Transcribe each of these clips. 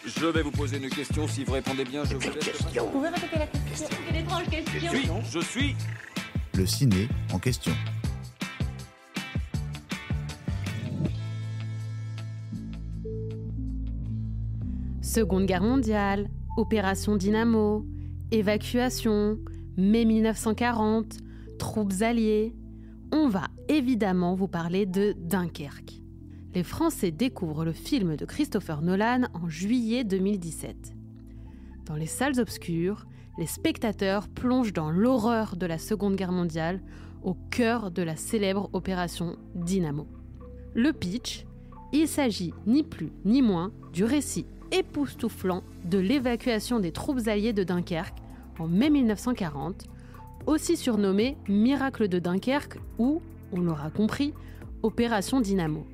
Je vais vous poser une question. Si vous répondez bien, je vous laisse. Vous pouvez répéter la question? Quelle étrange question. Je suis. Le ciné en question. Seconde Guerre mondiale, Opération Dynamo, évacuation, mai 1940, troupes alliées. On va évidemment vous parler de Dunkerque. Les Français découvrent le film de Christopher Nolan en juillet 2017. Dans les salles obscures, les spectateurs plongent dans l'horreur de la Seconde Guerre mondiale au cœur de la célèbre opération Dynamo. Le pitch, il s'agit ni plus ni moins du récit époustouflant de l'évacuation des troupes alliées de Dunkerque en mai 1940, aussi surnommée Miracle de Dunkerque ou, on l'aura compris, Opération Dynamo.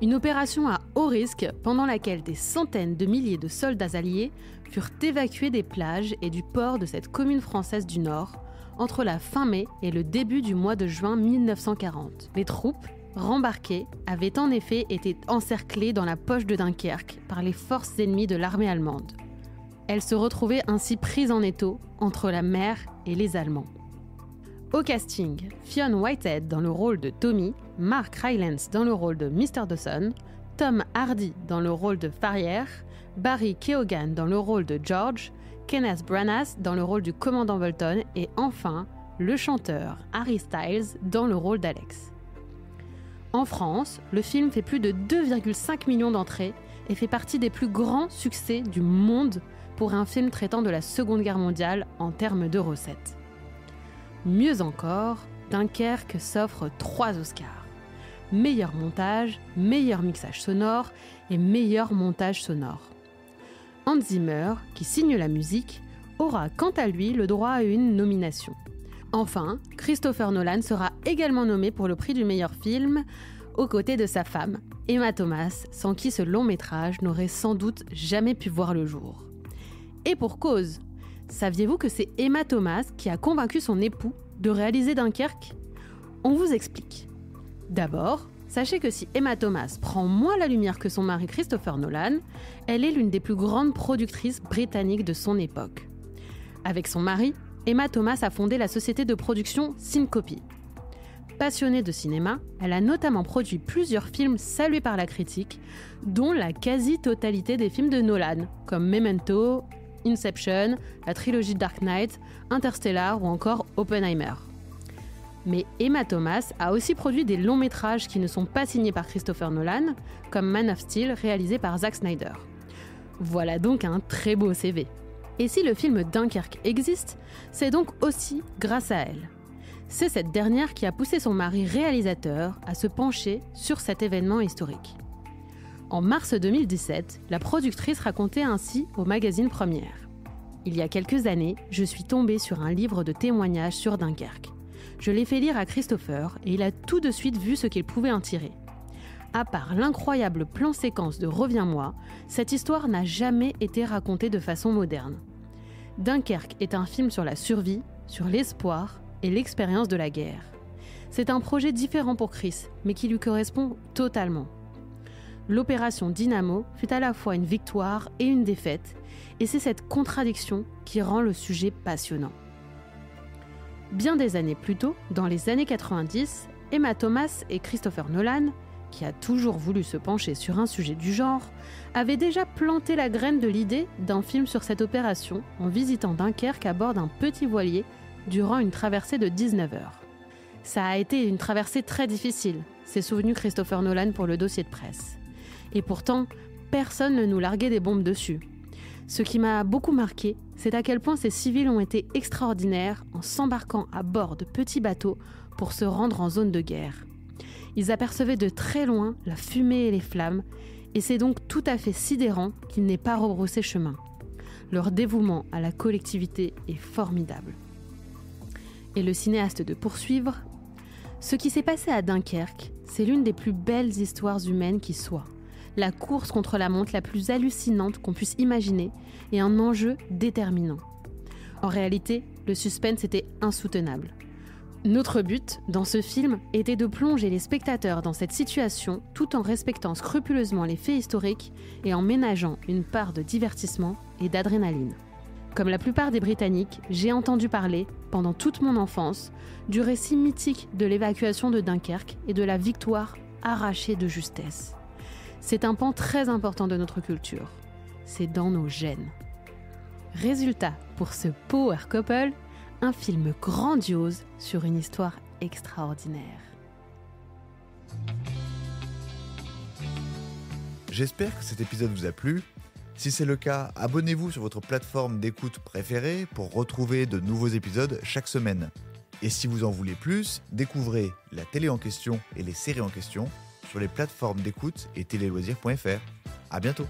Une opération à haut risque pendant laquelle des centaines de milliers de soldats alliés furent évacués des plages et du port de cette commune française du Nord entre la fin mai et le début du mois de juin 1940. Les troupes, rembarquées, avaient en effet été encerclées dans la poche de Dunkerque par les forces ennemies de l'armée allemande. Elles se retrouvaient ainsi prises en étau entre la mer et les Allemands. Au casting, Fionn Whitehead dans le rôle de Tommy, Mark Rylance dans le rôle de Mr. Dawson, Tom Hardy dans le rôle de Farrier, Barry Keoghan dans le rôle de George, Kenneth Branagh dans le rôle du commandant Bolton et enfin, le chanteur Harry Styles dans le rôle d'Alex. En France, le film fait plus de 2,5 millions d'entrées et fait partie des plus grands succès du monde pour un film traitant de la Seconde Guerre mondiale en termes de recettes. Mieux encore, Dunkerque s'offre 3 Oscars. Meilleur montage, meilleur mixage sonore et meilleur montage sonore. Hans Zimmer, qui signe la musique, aura quant à lui le droit à une nomination. Enfin, Christopher Nolan sera également nommé pour le prix du meilleur film, aux côtés de sa femme, Emma Thomas, sans qui ce long métrage n'aurait sans doute jamais pu voir le jour. Et pour cause, saviez-vous que c'est Emma Thomas qui a convaincu son époux de réaliser Dunkerque ? On vous explique. D'abord, sachez que si Emma Thomas prend moins la lumière que son mari Christopher Nolan, elle est l'une des plus grandes productrices britanniques de son époque. Avec son mari, Emma Thomas a fondé la société de production Syncopy. Passionnée de cinéma, elle a notamment produit plusieurs films salués par la critique, dont la quasi-totalité des films de Nolan, comme Memento, Inception, la trilogie Dark Knight, Interstellar ou encore Oppenheimer. Mais Emma Thomas a aussi produit des longs métrages qui ne sont pas signés par Christopher Nolan, comme Man of Steel réalisé par Zack Snyder. Voilà donc un très beau CV. Et si le film Dunkerque existe, c'est donc aussi grâce à elle. C'est cette dernière qui a poussé son mari réalisateur à se pencher sur cet événement historique. En mars 2017, la productrice racontait ainsi au magazine Première. Il y a quelques années, je suis tombée sur un livre de témoignages sur Dunkerque. Je l'ai fait lire à Christopher et il a tout de suite vu ce qu'il pouvait en tirer. À part l'incroyable plan-séquence de Reviens-moi, cette histoire n'a jamais été racontée de façon moderne. Dunkerque est un film sur la survie, sur l'espoir et l'expérience de la guerre. C'est un projet différent pour Chris, mais qui lui correspond totalement. L'opération Dynamo fut à la fois une victoire et une défaite, et c'est cette contradiction qui rend le sujet passionnant. Bien des années plus tôt, dans les années 90, Emma Thomas et Christopher Nolan, qui a toujours voulu se pencher sur un sujet du genre, avaient déjà planté la graine de l'idée d'un film sur cette opération en visitant Dunkerque à bord d'un petit voilier durant une traversée de 19 heures. Ça a été une traversée très difficile, s'est souvenu Christopher Nolan pour le dossier de presse. Et pourtant, personne ne nous larguait des bombes dessus. Ce qui m'a beaucoup marqué, c'est à quel point ces civils ont été extraordinaires en s'embarquant à bord de petits bateaux pour se rendre en zone de guerre. Ils apercevaient de très loin la fumée et les flammes, et c'est donc tout à fait sidérant qu'ils n'aient pas rebroussé chemin. Leur dévouement à la collectivité est formidable. Et le cinéaste de poursuivre, ce qui s'est passé à Dunkerque, c'est l'une des plus belles histoires humaines qui soit. La course contre la montre la plus hallucinante qu'on puisse imaginer et un enjeu déterminant. En réalité, le suspense était insoutenable. Notre but, dans ce film, était de plonger les spectateurs dans cette situation tout en respectant scrupuleusement les faits historiques et en ménageant une part de divertissement et d'adrénaline. Comme la plupart des Britanniques, j'ai entendu parler, pendant toute mon enfance, du récit mythique de l'évacuation de Dunkerque et de la victoire arrachée de justesse. C'est un pan très important de notre culture. C'est dans nos gènes. Résultat, pour ce power couple, un film grandiose sur une histoire extraordinaire. J'espère que cet épisode vous a plu. Si c'est le cas, abonnez-vous sur votre plateforme d'écoute préférée pour retrouver de nouveaux épisodes chaque semaine. Et si vous en voulez plus, découvrez la télé en question et les séries en question sur les plateformes d'écoute et téléloisirs.fr. À bientôt.